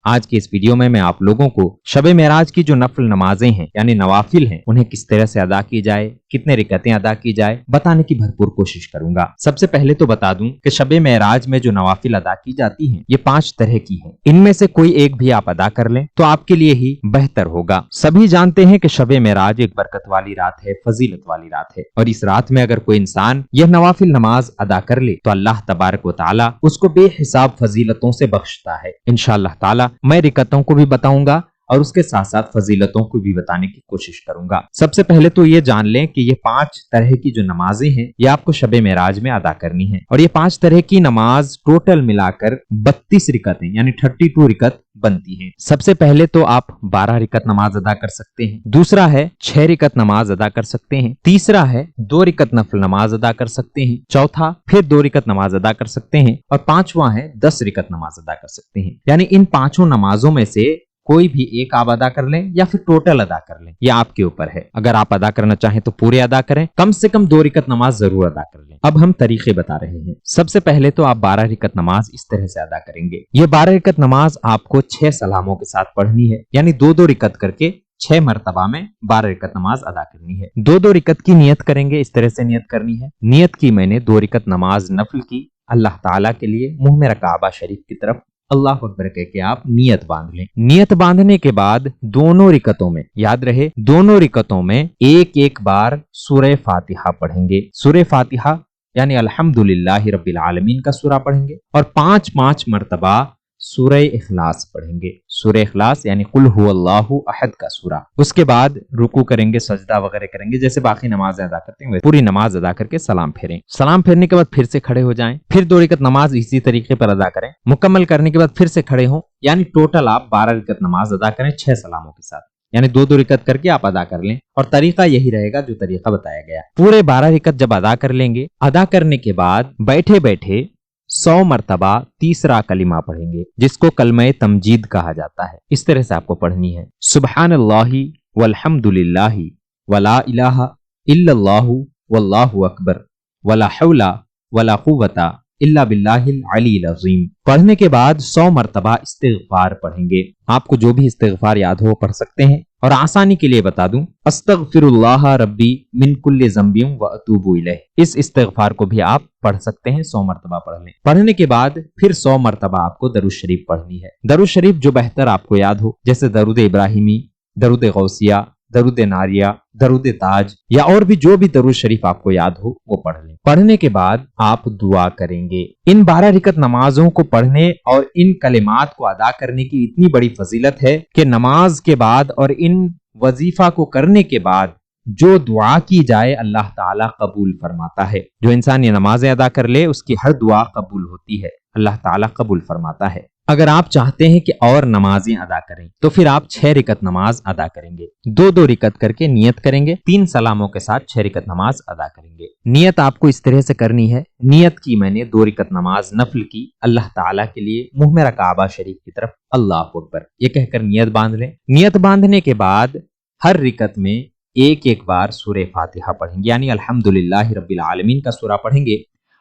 آج کی اس ویڈیو میں آپ لوگوں کو شب معراج کی جو نفل نمازیں ہیں یعنی نوافل ہیں انہیں کس طرح سے ادا کی جائے، کتنے رکعتیں ادا کی جائے بتانے کی بھرپور کوشش کروں گا۔ سب سے پہلے تو بتا دوں کہ شب معراج میں جو نوافل ادا کی جاتی ہیں یہ 5 طرح کی ہیں۔ ان میں سے کوئی ایک بھی آپ ادا کر لیں تو آپ کے لیے ہی بہتر ہوگا۔ سبھی جانتے ہیں کہ شب معراج ایک برکت والی رات ہے، فضیلت والی رات ہے، اور اس رات میں اگر کوئی انسان یہ نوافل نماز ادا کر لے تو اللہ تبارک و تعالی اس کو بے حساب فضیلتوں سے بخشتا ہے۔ انشاءاللہ تعالی میں رکعتوں کو بھی بتاؤں گا اور اس کے ساتھ ساتھ فضیلتوں کو بھی بتانے کی کوشش کروں گا۔ سب سے پہلے تو یہ جان لیں کہ یہ 5 طرح کی جو نمازیں ہیں یہ آپ کو شب معراج میں ادا کرنی ہیں، اور یہ 5 طرح کی نماز ٹوٹل ملا کر 32 رکعتیں یعنی 32 رکعت بنتی ہیں۔ سب سے پہلے تو آپ 12 رکعت نماز ادا کر سکتے ہیں، دوسرا ہے 6 رکعت نماز ادا کر سکتے ہیں، تیسرا ہے 2 رکعت نفل نماز ادا کر سکتے ہیں، چوتھا پھر 2 رکعت نماز ادا کر سکتے ہیں، اور پانچواں ہے 10 رکعت نماز ادا کر سکتے ہیں۔ یعنی ان 5 نمازوں میں سے کوئی بھی ایک آپ ادا کر لیں یا پھر ٹوٹل ادا کر لیں، یہ آپ کے اوپر ہے۔ اگر آپ ادا کرنا چاہیں تو پورے ادا کریں، کم سے کم 2 رکعت نماز ضرور ادا کر لیں۔ اب ہم طریقے بتا رہے ہیں۔ سب سے پہلے تو آپ 12 رکعت نماز اس طرح سے ادا کریں گے۔ یہ 12 رکعت نماز آپ کو 6 سلاموں کے ساتھ پڑھنی ہے، یعنی 2 رکعت کر کے 6 مرتبہ میں 12 رکعت نماز ادا کرنی ہے۔ 2 رکعت کی نیت کریں گے، اس طرح سے نیت کرنی ہے۔ نیت کی میں نے 2 رکعت نماز نفل کی اللہ تعالیٰ کے لیے، منہ میرا کعبہ شریف کی طرف اللہ اکبر کہہ کے آپ نیت باندھ لیں۔ نیت باندھنے کے بعد دونوں رکعتوں میں یاد رہے، دونوں رکعتوں میں ایک بار سورہ فاتحہ پڑھیں گے۔ سورہ فاتحہ یعنی الحمدللہ رب العالمین کا سورہ پڑھیں گے، اور 5 مرتبہ سورہ اخلاص پڑھیں گے۔ سورہ اخلاص یعنی قل هو اللہ احد کا سورہ۔ اس کے بعد رکوع کریں گے، سجدہ وغیرہ کریں گے، جیسے باقی نمازیں ادا کرتے ہیں پوری نماز ادا کر کے سلام پھیریں۔ سلام پھیرنے کے بعد پھر سے کھڑے ہو جائیں، پھر 2 رکعت نماز اسی طریقے پر ادا کریں۔ مکمل کرنے کے بعد پھر سے کھڑے ہوں، یعنی ٹوٹل آپ 12 رکعت نماز ادا کریں 6 سلاموں کے ساتھ، یعنی 2 رکعت کر کے آپ ادا کر لیں، اور طریقہ یہی رہے گا جو طریقہ بتایا گیا۔ پورے 12 رکعت جب ادا کر لیں گے، ادا کرنے کے بعد بیٹھے بیٹھے 100 مرتبہ تیسرا کلمہ پڑھیں گے، جس کو کلمہ تمجید کہا جاتا ہے۔ اس طرح سے آپ کو پڑھنی ہے، سبحان اللہ والحمد للہ ولا الہ الا اللہ واللہ اکبر ولا حول ولا قوت الا باللہ العلی العظیم۔ پڑھنے کے بعد 100 مرتبہ استغفار پڑھیں گے۔ آپ کو جو بھی استغفار یاد ہو پڑھ سکتے ہیں، اور آسانی کے لیے بتا دوں استغفر اللہ ربی من کل ذنب واتوب الیہ، اس استغفار کو بھی آپ پڑھ سکتے ہیں، 100 مرتبہ پڑھ لیں۔ پڑھنے کے بعد پھر 100 مرتبہ آپ کو درود شریف پڑھنی ہے۔ درود شریف جو بہتر آپ کو یاد ہو، جیسے درود ابراہیمی، درود غوثیہ، درود ناریہ، درود تاج، یا اور بھی جو بھی درود شریف آپ کو یاد ہو وہ پڑھ لیں۔ پڑھنے کے بعد آپ دعا کریں گے۔ ان 12 رکعت نمازوں کو پڑھنے اور ان کلمات کو ادا کرنے کی اتنی بڑی فضیلت ہے کہ نماز کے بعد اور ان وظیفہ کو کرنے کے بعد جو دعا کی جائے اللہ تعالیٰ قبول فرماتا ہے۔ جو انسان یہ نمازیں ادا کر لے اس کی ہر دعا قبول ہوتی ہے، اللہ تعالیٰ قبول فرماتا ہے۔ اگر آپ چاہتے ہیں کہ اور نمازیں ادا کریں تو پھر آپ 6 رکعت نماز ادا کریں گے، 2 رکعت کر کے نیت کریں گے، 3 سلاموں کے ساتھ 6 رکعت نماز ادا کریں گے۔ نیت آپ کو اس طرح سے کرنی ہے، نیت کی میں نے 2 رکعت نماز نفل کی اللہ تعالیٰ کے لیے، منہ میرا کعبہ شریف کی طرف اللہ اکبر یہ کہہ کر نیت باندھ لیں۔ نیت باندھنے کے بعد ہر رکعت میں ایک بار سورہ فاتحہ پڑھیں گے، یعنی الحمدللہ رب العالمین کا سورہ پڑھیں گے،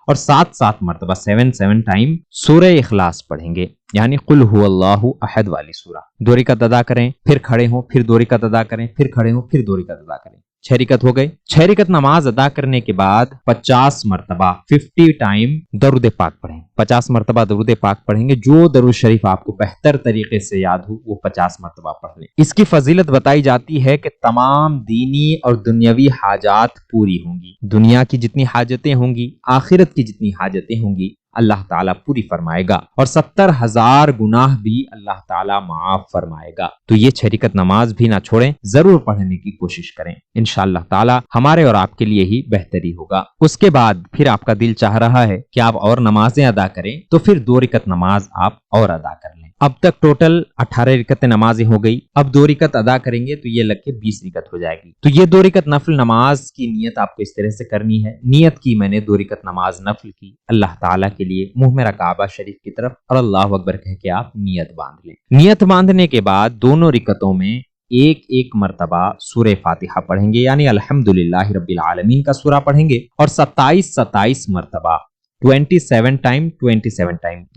اور 7 مرتبہ 7 ٹائم سورہ اخلاص پڑھیں گے، یعنی قل هو اللہ احد والی سورہ۔ 2 رکعت ادا کریں، پھر کھڑے ہوں، پھر 2 رکعت ادا کریں، پھر کھڑے ہوں، پھر 2 رکعت ادا کریں۔ 6 رکعت ہو گئے۔ 6 رکعت نماز ادا کرنے کے بعد 50 مرتبہ 50 ٹائم درود پاک پڑھیں۔ 50 مرتبہ درود پاک پڑھیں گے، جو درود شریف آپ کو بہتر طریقے سے یاد ہو وہ 50 مرتبہ پڑھ لیں۔ اس کی فضیلت بتائی جاتی ہے کہ تمام دینی اور دنیاوی حاجات پوری ہوں گی، دنیا کی جتنی حاجتیں ہوں گی، آخرت کی جتنی حاجتیں ہوں گی، اللہ تعالیٰ پوری فرمائے گا، اور 70,000 گناہ بھی اللہ تعالیٰ معاف فرمائے گا۔ تو یہ 6 رکعت نماز بھی نہ چھوڑیں، ضرور پڑھنے کی کوشش کریں، انشاءاللہ تعالیٰ ہمارے اور آپ کے لیے ہی بہتری ہوگا۔ اس کے بعد پھر آپ کا دل چاہ رہا ہے کہ آپ اور نمازیں ادا کریں تو پھر 2 رکعت نماز آپ اور ادا کر لیں۔ اب تک ٹوٹل 18 رکعت نمازیں ہو گئی، اب 2 رکعت ادا کریں گے تو یہ لگ کے 20 رکعت ہو جائے گی۔ تو یہ 2 رکعت نفل نماز کی نیت آپ کو اس طرح سے کرنی ہے۔ نیت کی میں نے 2 رکعت نماز نفل کی اللہ تعالیٰ کے لیے، منہ میرا کعبہ شریف کی طرف، اور اللہ اکبر کہہ کے آپ نیت باندھ لیں۔ نیت باندھنے کے بعد دونوں رکعتوں میں ایک مرتبہ سورہ فاتحہ پڑھیں گے، یعنی الحمدللہ رب العالمین کا سورہ پڑھیں گے، اور 27 مرتبہ 27 ٹائم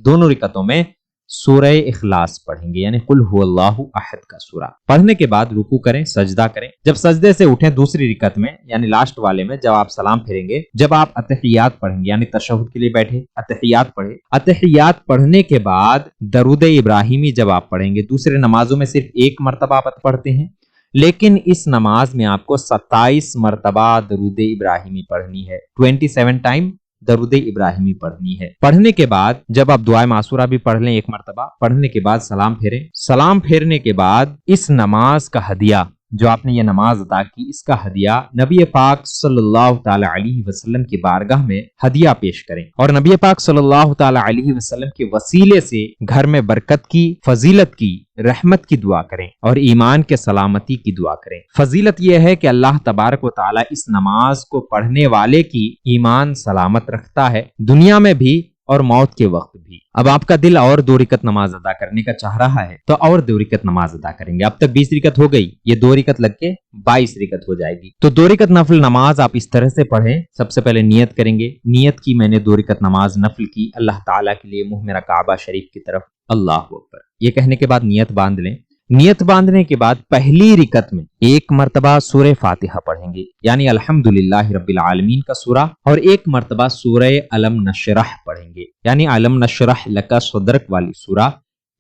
دونوں رکعتوں میں سورہ اخلاص پڑھیں گے یعنی قل هو اللہ احد کا سورہ. پڑھنے کے بعد رکوع کریں، سجدہ کریں. جب سجدے سے اٹھیں دوسری رکعت میں یعنی لاسٹ والے میں جب آپ سلام پھیریں گے، جب آپ اتحیات پڑھیں گے یعنی تشہد کے لیے بیٹھے اتحیات پڑھیں. اتحیات پڑھنے کے بعد درود ابراہیمی جب آپ پڑھیں گے، دوسرے نمازوں میں صرف ایک مرتبہ آپ پڑھتے ہیں، لیکن اس نماز میں آپ کو 27 مرتبہ درود ابراہیمی پڑھنی ہے. 27 ٹائم درود ابراہیمی پڑھنی ہے. پڑھنے کے بعد جب آپ دعائے معصورہ بھی پڑھ لیں ایک مرتبہ، پڑھنے کے بعد سلام پھیریں. سلام پھیرنے کے بعد اس نماز کا ہدیہ جو آپ نے یہ نماز ادا کی، اس کا ہدیہ نبی پاک صلی اللہ تعالی علیہ وسلم کی بارگاہ میں ہدیہ پیش کریں اور نبی پاک صلی اللہ تعالی علیہ وسلم کے وسیلے سے گھر میں برکت کی، فضیلت کی، رحمت کی دعا کریں اور ایمان کے سلامتی کی دعا کریں. فضیلت یہ ہے کہ اللہ تبارک و تعالی اس نماز کو پڑھنے والے کی ایمان سلامت رکھتا ہے، دنیا میں بھی اور موت کے وقت بھی. اب آپ کا دل اور 2 رکعت نماز ادا کرنے کا چاہ رہا ہے تو اور 2 رکعت نماز ادا کریں گے. اب تک 20 رکعت ہو گئی، یہ 2 رکعت لگ کے 22 رکعت ہو جائے گی. تو 2 رکعت نفل نماز آپ اس طرح سے پڑھیں. سب سے پہلے نیت کریں گے، نیت کی میں نے 2 رکعت نماز نفل کی اللہ تعالیٰ کے لیے، منہ میرا کعبہ شریف کی طرف، اللہ اکبر. یہ کہنے کے بعد نیت باندھ لیں. نیت باندھنے کے بعد پہلی رکعت میں ایک مرتبہ سورہ فاتحہ پڑھیں گے یعنی الحمدللہ رب العالمین کا سورہ، اور ایک مرتبہ سورہ علم نشرح پڑھیں گے یعنی علم نشرح لک صدرک والی سورہ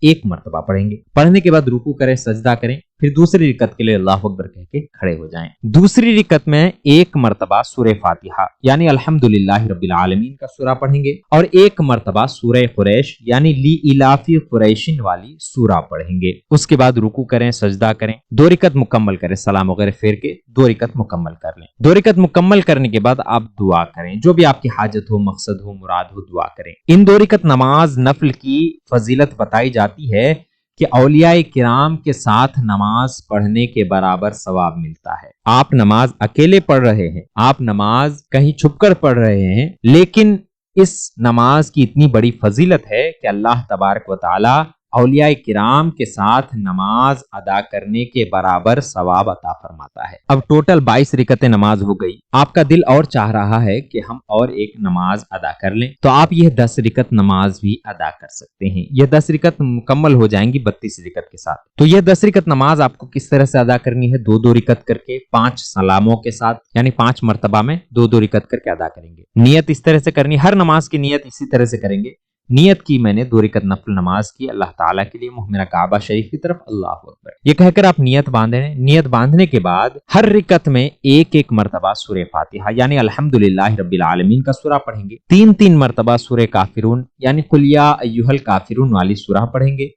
ایک مرتبہ پڑھیں گے. پڑھنے کے بعد رکوع کریں، سجدہ کریں، پھر دوسری رکعت کے لیے اللہ اکبر کہہ کے کھڑے ہو جائیں. دوسری رکعت میں ایک مرتبہ سورہ فاتحہ یعنی الحمدللہ رب العالمین کا سورہ پڑھیں گے اور ایک مرتبہ سورہ قریش یعنی لی الافی قریشن والی سورہ پڑھیں گے. اس کے بعد رکوع کریں، سجدہ کریں، 2 رکعت مکمل کریں، سلام وغیرہ پھیر کے 2 رکعت مکمل کر لیں. 2 رکعت مکمل کرنے کے بعد آپ دعا کریں، جو بھی آپ کی حاجت ہو، مقصد ہو، مراد ہو، دعا کریں. ان 2 رکعت نماز نفل کی فضیلت بتائی جاتی ہے کہ اولیاء کرام کے ساتھ نماز پڑھنے کے برابر ثواب ملتا ہے. آپ نماز اکیلے پڑھ رہے ہیں، آپ نماز کہیں چھپ کر پڑھ رہے ہیں، لیکن اس نماز کی اتنی بڑی فضیلت ہے کہ اللہ تبارک و تعالی اولیاء کرام کے ساتھ نماز ادا کرنے کے برابر ثواب عطا فرماتا ہے. اب ٹوٹل 22 رکعتیں نماز ہو گئی. آپ کا دل اور چاہ رہا ہے کہ ہم اور ایک نماز ادا کر لیں، تو آپ یہ 10 رکعت نماز بھی ادا کر سکتے ہیں. یہ 10 رکعت مکمل ہو جائیں گی 32 رکعت کے ساتھ. تو یہ 10 رکعت نماز آپ کو کس طرح سے ادا کرنی ہے؟ 2 رکعت کر کے 5 سلاموں کے ساتھ یعنی 5 مرتبہ میں 2 رکعت کر کے ادا کریں گے. نیت اس طرح سے کرنی، ہر نماز کی نیت اسی طرح سے کریں گے. نیت کی میں نے 2 رکعت نفل نماز کی اللہ تعالیٰ کے لیے، منہ میرا کعبہ شریف کی طرف، اللہ اکبر. یہ کہہ کر آپ نیت باندھیں. نیت باندھنے کے بعد ہر رکعت میں ایک مرتبہ سورہ فاتحہ یعنی الحمدللہ رب العالمین کا سورہ پڑھیں گے. 3 مرتبہ سورہ کافرون یعنی قل یا ایھا الکافرون والی سورہ پڑھیں گے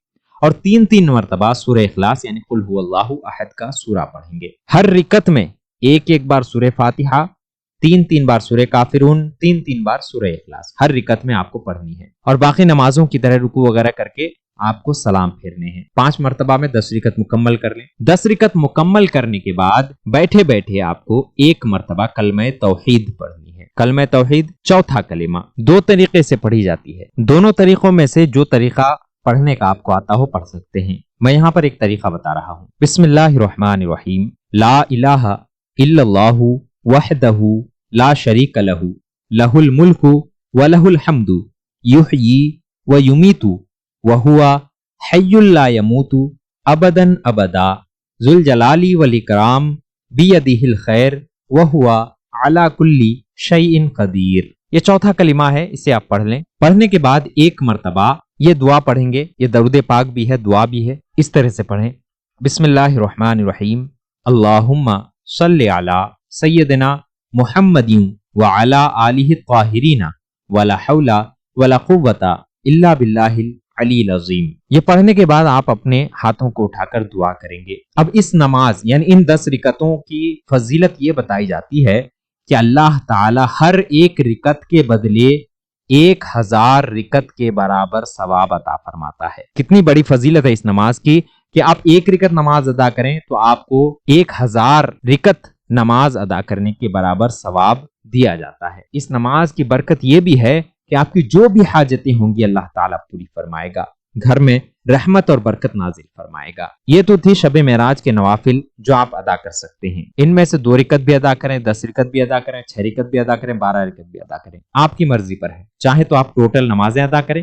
اور 3 مرتبہ سورہ اخلاص یعنی قل هو اللہ احد کا سورہ پڑھیں گے. ہر رکعت میں ایک بار سورہ فاتحہ، 3 بار سورہ کافرون، 3 بار سورہ اخلاص ہر رکعت میں آپ کو پڑھنی ہے. اور باقی نمازوں کی طرح رکوع وغیرہ کر کے آپ کو سلام پھیرنے ہیں. 5 مرتبہ میں 10 رکعت مکمل کر لیں. 10 رکعت مکمل کرنے کے بعد بیٹھے بیٹھے آپ کو 1 مرتبہ کلمہ توحید پڑھنی ہے. کلمہ توحید چوتھا کلمہ 2 طریقے سے پڑھی جاتی ہے. دونوں طریقوں میں سے جو طریقہ پڑھنے کا آپ کو آتا ہو پڑھ سکتے ہیں. میں یہاں پر ایک طریقہ بتا رہا ہوں. بسم اللہ الرحمن الرحیم. لا الہ الا اللہ وحدہ لا شریک لہ لہ الملک ولہ الحمد یحیی ویمیت وہو حی لا یموت ابدا ابدا ذو الجلال والاکرام بیدہ الخیر وہو علی کل شیء قدیر. یہ چوتھا کلمہ ہے، اسے آپ پڑھ لیں. پڑھنے کے بعد 1 مرتبہ یہ دعا پڑھیں گے. یہ درود پاک بھی ہے، دعا بھی ہے. اس طرح سے پڑھیں. بسم اللہ الرحمن الرحیم. اللہم صلی علی سیدنا محمد وعلی آلہ الطاہرین ولا حول ولا قوۃ الا باللہ العلی العظیم. یہ پڑھنے کے بعد آپ اپنے ہاتھوں کو اٹھا کر دعا کریں گے. اب اس نماز یعنی ان 10 رکعتوں کی فضیلت یہ بتائی جاتی ہے کہ اللہ تعالی ہر ایک رکعت کے بدلے 1000 رکعت کے برابر ثواب عطا فرماتا ہے. کتنی بڑی فضیلت ہے اس نماز کی کہ آپ 1 رکعت نماز ادا کریں تو آپ کو 1000 رکعت نماز ادا کرنے کے برابر ثواب دیا جاتا ہے. اس نماز کی برکت یہ بھی ہے کہ آپ کی جو بھی حاجتیں ہوں گی اللہ تعالیٰ پوری فرمائے گا، گھر میں رحمت اور برکت نازل فرمائے گا. یہ تو تھی شب معراج کے نوافل جو آپ ادا کر سکتے ہیں. ان میں سے 2 رکعت بھی ادا کریں، 10 رکعت بھی ادا کریں، 6 رکعت بھی ادا کریں، 12 رکعت بھی ادا کریں، آپ کی مرضی پر ہے. چاہے تو آپ ٹوٹل نمازیں ادا کریں،